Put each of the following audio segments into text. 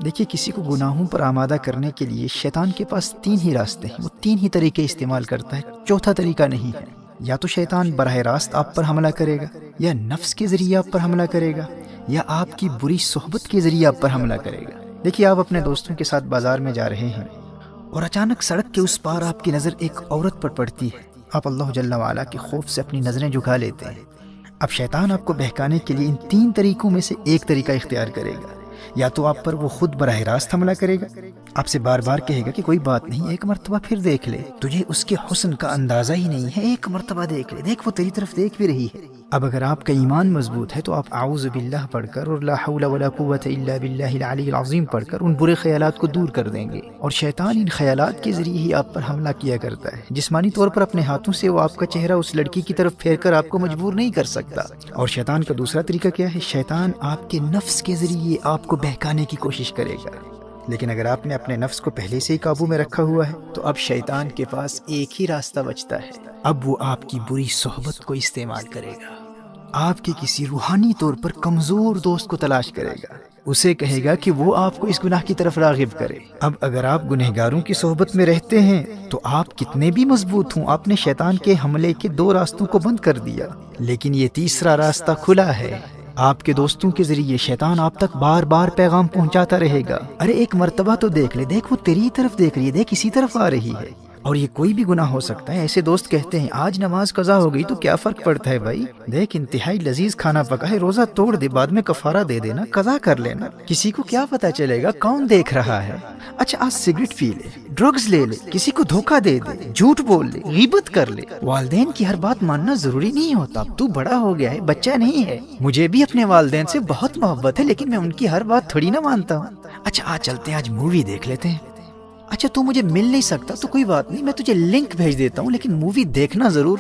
دیکھیے کسی کو گناہوں پر آمادہ کرنے کے لیے شیطان کے پاس 3 ہی راستے ہیں، وہ 3 ہی طریقے استعمال کرتا ہے، چوتھا طریقہ نہیں ہے۔ یا تو شیطان براہ راست آپ پر حملہ کرے گا، یا نفس کے ذریعے آپ پر حملہ کرے گا، یا آپ کی بری صحبت کے ذریعے آپ پر حملہ کرے گا۔ دیکھیے آپ اپنے دوستوں کے ساتھ بازار میں جا رہے ہیں اور اچانک سڑک کے اس پار آپ کی نظر ایک عورت پر پڑتی ہے، آپ اللہ جل وعلا کے خوف سے اپنی نظریں جھکا لیتے ہیں۔ اب شیطان آپ کو بہکانے کے لیے ان 3 طریقوں میں سے ایک طریقہ اختیار کرے گا۔ یا تو آپ پر وہ خود براہ راست حملہ کرے گا، آپ سے بار بار کہے گا کہ کوئی بات نہیں، ایک مرتبہ پھر دیکھ لے، تجھے اس کے حسن کا اندازہ ہی نہیں ہے، ایک مرتبہ دیکھ لے، دیکھ وہ تیری طرف دیکھ بھی رہی ہے۔ اب اگر آپ کا ایمان مضبوط ہے تو آپ اعوذ باللہ پڑھ کر اور لا حول ولا قوت الا باللہ العلی العظیم پڑھ کر ان برے خیالات کو دور کر دیں گے، اور شیطان ان خیالات کے ذریعے ہی آپ پر حملہ کیا کرتا ہے۔ جسمانی طور پر اپنے ہاتھوں سے وہ آپ کا چہرہ اس لڑکی کی طرف پھیر کر آپ کو مجبور نہیں کر سکتا۔ اور شیطان کا دوسرا طریقہ کیا ہے؟ شیطان آپ کے نفس کے ذریعے آپ کو بہکانے کی کوشش کرے گا، لیکن اگر آپ نے اپنے نفس کو پہلے سے ہی قابو میں رکھا ہوا ہے تو اب شیطان کے پاس ایک ہی راستہ بچتا ہے، اب وہ آپ کی بری صحبت کو استعمال کرے گا۔ آپ کے کسی روحانی طور پر کمزور دوست کو تلاش کرے گا، اسے کہے گا کہ وہ آپ کو اس گناہ کی طرف راغب کرے۔ اب اگر آپ گنہگاروں کی صحبت میں رہتے ہیں تو آپ کتنے بھی مضبوط ہوں، آپ نے شیطان کے حملے کے 2 راستوں کو بند کر دیا، لیکن یہ تیسرا راستہ کھلا ہے۔ آپ کے دوستوں کے ذریعے شیطان آپ تک بار بار پیغام پہنچاتا رہے گا، ارے ایک مرتبہ تو دیکھ لے، دیکھ وہ تیری طرف دیکھ رہی ہے، دیکھ اسی طرف آ رہی ہے۔ اور یہ کوئی بھی گناہ ہو سکتا ہے۔ ایسے دوست کہتے ہیں آج نماز قضا ہو گئی تو کیا فرق پڑتا ہے بھائی، دیکھ انتہائی لذیذ کھانا پکا ہے، روزہ توڑ دے، بعد میں کفارہ دے دینا، قضا کر لینا، کسی کو کیا پتا چلے گا کون دیکھ رہا ہے۔ اچھا آج سگریٹ پی لے، ڈرگز لے لے، کسی کو دھوکہ دے دے، جھوٹ بول لے، غیبت کر لے۔ والدین کی ہر بات ماننا ضروری نہیں ہوتا، اب تو بڑا ہو گیا ہے، بچہ نہیں ہے۔ مجھے بھی اپنے والدین سے بہت محبت ہے لیکن میں ان کی ہر بات تھوڑی نہ مانتا ہوں۔ اچھا آج چلتے ہیں، آج مووی دیکھ لیتے ہیں۔ اچھا تو مجھے مل نہیں سکتا تو کوئی بات نہیں، میں تجھے لنک بھیج دیتا ہوں لیکن مووی دیکھنا ضرور۔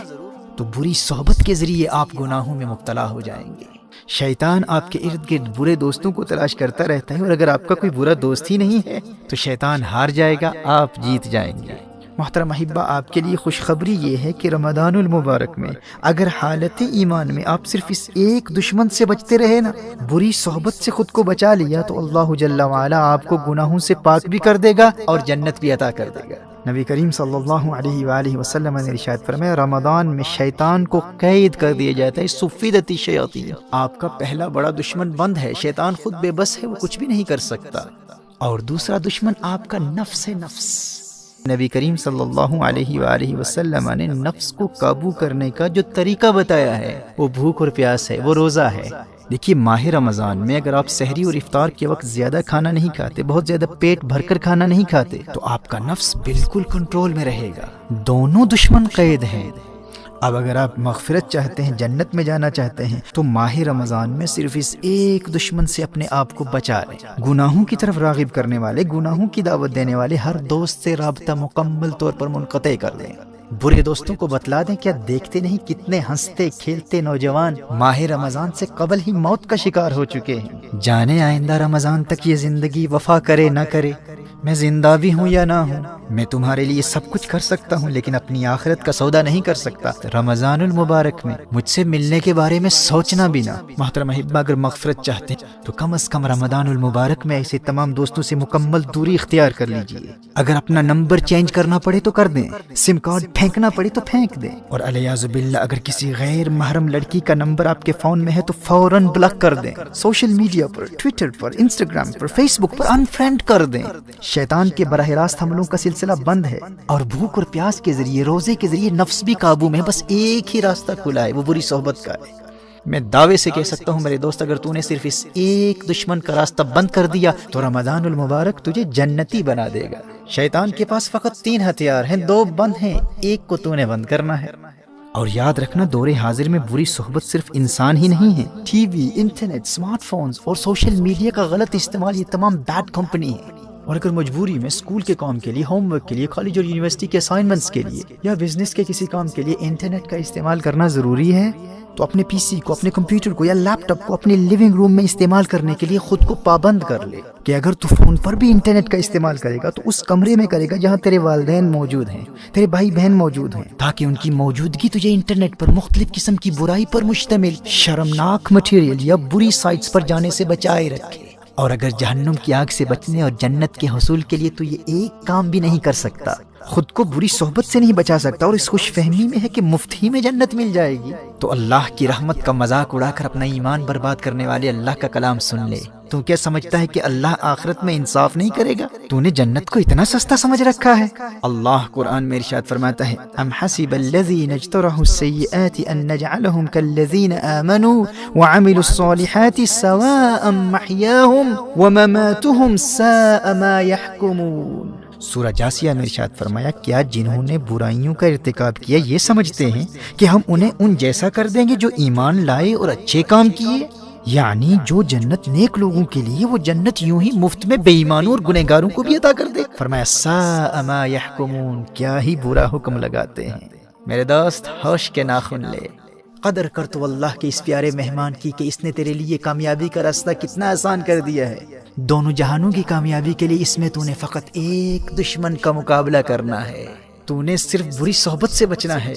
تو بری صحبت کے ذریعے آپ گناہوں میں مبتلا ہو جائیں گے۔ شیطان آپ کے ارد گرد برے دوستوں کو تلاش کرتا رہتا ہے، اور اگر آپ کا کوئی برا دوست ہی نہیں ہے تو شیطان ہار جائے گا، آپ جیت جائیں گے۔ محترم احبہ، آپ کے لیے خوشخبری یہ ہے کہ رمضان المبارک میں اگر حالت ایمان میں آپ صرف اس ایک دشمن سے بچتے رہے نا، بری صحبت سے خود کو بچا لیا، تو اللہ جل وعلا آپ کو گناہوں سے پاک بھی کر دے گا اور جنت بھی عطا کر دے گا۔ نبی کریم صلی اللہ علیہ وآلہ وسلم نے ارشاد فرمایا، رمضان میں شیطان کو قید کر دیا جاتا ہے، صفدت الشیاطین۔ آپ کا پہلا بڑا دشمن بند ہے، شیطان خود بے بس ہے، وہ کچھ بھی نہیں کر سکتا، اور دوسرا دشمن آپ کا نفس ہے، نفس۔ نبی کریم صلی اللہ علیہ وآلہ وسلم نے نفس کو قابو کرنے کا جو طریقہ بتایا ہے وہ بھوک اور پیاس ہے، وہ روزہ ہے۔ دیکھیے ماہ رمضان میں اگر آپ سحری اور افطار کے وقت زیادہ کھانا نہیں کھاتے، بہت زیادہ پیٹ بھر کر کھانا نہیں کھاتے، تو آپ کا نفس بالکل کنٹرول میں رہے گا، دونوں دشمن قید ہیں۔ اب اگر آپ مغفرت چاہتے ہیں، جنت میں جانا چاہتے ہیں، تو ماہ رمضان میں صرف اس ایک دشمن سے اپنے آپ کو بچا لیں۔ گناہوں کی طرف راغب کرنے والے، گناہوں کی دعوت دینے والے ہر دوست سے رابطہ مکمل طور پر منقطع کر دیں۔ برے دوستوں کو بتلا دیں، کیا دیکھتے نہیں کتنے ہنستے کھیلتے نوجوان ماہ رمضان سے قبل ہی موت کا شکار ہو چکے ہیں۔ جانے آئندہ رمضان تک یہ زندگی وفا کرے نہ کرے، میں زندہ بھی ہوں یا نہ ہوں، میں تمہارے لیے سب کچھ کر سکتا ہوں لیکن اپنی آخرت کا سودا نہیں کر سکتا۔ رمضان المبارک میں مجھ سے ملنے کے بارے میں سوچنا بھی نہ۔ محترم احبہ، اگر مغفرت چاہتے ہیں تو کم از کم رمضان المبارک میں ایسے تمام دوستوں سے مکمل دوری اختیار کر لیجئے۔ اگر اپنا نمبر چینج کرنا پڑے تو کر دیں، سم کارڈ پھینکنا پڑے تو پھینک دیں، اور علیاذ باللہ اگر کسی غیر محرم لڑکی کا نمبر آپ کے فون میں ہے تو فوراً بلاک کر دیں۔ سوشل میڈیا پر، ٹویٹر پر، انسٹاگرام پر، فیس بک پر انفرینڈ کر دیں۔ شیطان کے براہ راست حملوں کا سلسلہ بند ہے، اور بھوک اور پیاس کے ذریعے، روزے کے ذریعے نفس بھی قابو میں ہے، بس ایک ہی راستہ کھلا ہے، وہ بری صحبت کا ہے۔ میں دعوے سے کہہ سکتا ہوں میرے دوست، اگر تو نے صرف اس ایک دشمن کا راستہ بند کر دیا تو رمضان المبارک تجھے جنتی بنا دے گا۔ شیطان کے پاس فقط 3 ہتھیار ہیں، 2 بند ہیں، ایک کو تو نے بند کرنا ہے۔ اور یاد رکھنا، دور حاضر میں بری صحبت صرف انسان ہی نہیں ہے، T V, internet, smart phones اور سوشل میڈیا کا غلط استعمال، یہ تمام بیڈ کمپنی ہے۔ اور اگر مجبوری میں اسکول کے کام کے لیے، ہوم ورک کے لیے، کالج اور یونیورسٹی کے اسائنمنٹس کے لیے، یا بزنس کے کسی کام کے لیے انٹرنیٹ کا استعمال کرنا ضروری ہے، تو اپنے پی سی کو، اپنے کمپیوٹر کو یا لیپ ٹاپ کو اپنے لیونگ روم میں استعمال کرنے کے لیے خود کو پابند کر لے کہ اگر تو فون پر بھی انٹرنیٹ کا استعمال کرے گا تو اس کمرے میں کرے گا جہاں تیرے والدین موجود ہیں، تیرے بھائی بہن موجود ہیں، تاکہ ان کی موجودگی تجھے انٹرنیٹ پر مختلف قسم کی برائی پر مشتمل شرمناک مٹیریل یا بری سائٹس پر جانے سے بچائے رکھے۔ اور اگر جہنم کی آگ سے بچنے اور جنت کے حصول کے لیے تو یہ ایک کام بھی نہیں کر سکتا، خود کو بری صحبت سے نہیں بچا سکتا، اور اس خوش فہمی میں ہے کہ مفت ہی میں جنت مل جائے گی، تو اللہ کی رحمت کا مذاق اڑا کر اپنا ایمان برباد کرنے والے اللہ کا کلام سن لے۔ تو کیا سمجھتا ہے کہ اللہ آخرت میں انصاف نہیں کرے گا؟ تو نے جنت کو اتنا سستا سمجھ رکھا ہے؟ اللہ قرآن میں ارشاد فرماتا ہے، ام حسب الذین اجترحوا السیئات ان نجعلهم كالذین آمنوا وعملوا الصالحات سواء محیاهم ومماتهم ساء ما يحکمون۔ سورہ جاسیہ میں ارشاد فرمایا، کیا جنہوں نے برائیوں کا ارتکاب کیا یہ سمجھتے ہیں کہ ہم انہیں ان جیسا کر دیں گے جو ایمان لائے اور اچھے کام کیے؟ یعنی جو جنت نیک لوگوں کے لیے، وہ جنت یوں ہی مفت میں بے ایمانوں اور گنہگاروں کو بھی عطا کر دے۔ فرمایا ساء ما یحکمون، کیا ہی برا حکم لگاتے ہیں۔ میرے دوست ہوش کے ناخن لے، قدر کر تو اللہ کے اس پیارے مہمان کی کہ اس نے تیرے لیے کامیابی کا راستہ کتنا آسان کر دیا ہے۔ دونوں جہانوں کی کامیابی کے لیے اس میں تو نے فقط ایک دشمن کا مقابلہ کرنا ہے، تو نے صرف بری صحبت سے بچنا ہے۔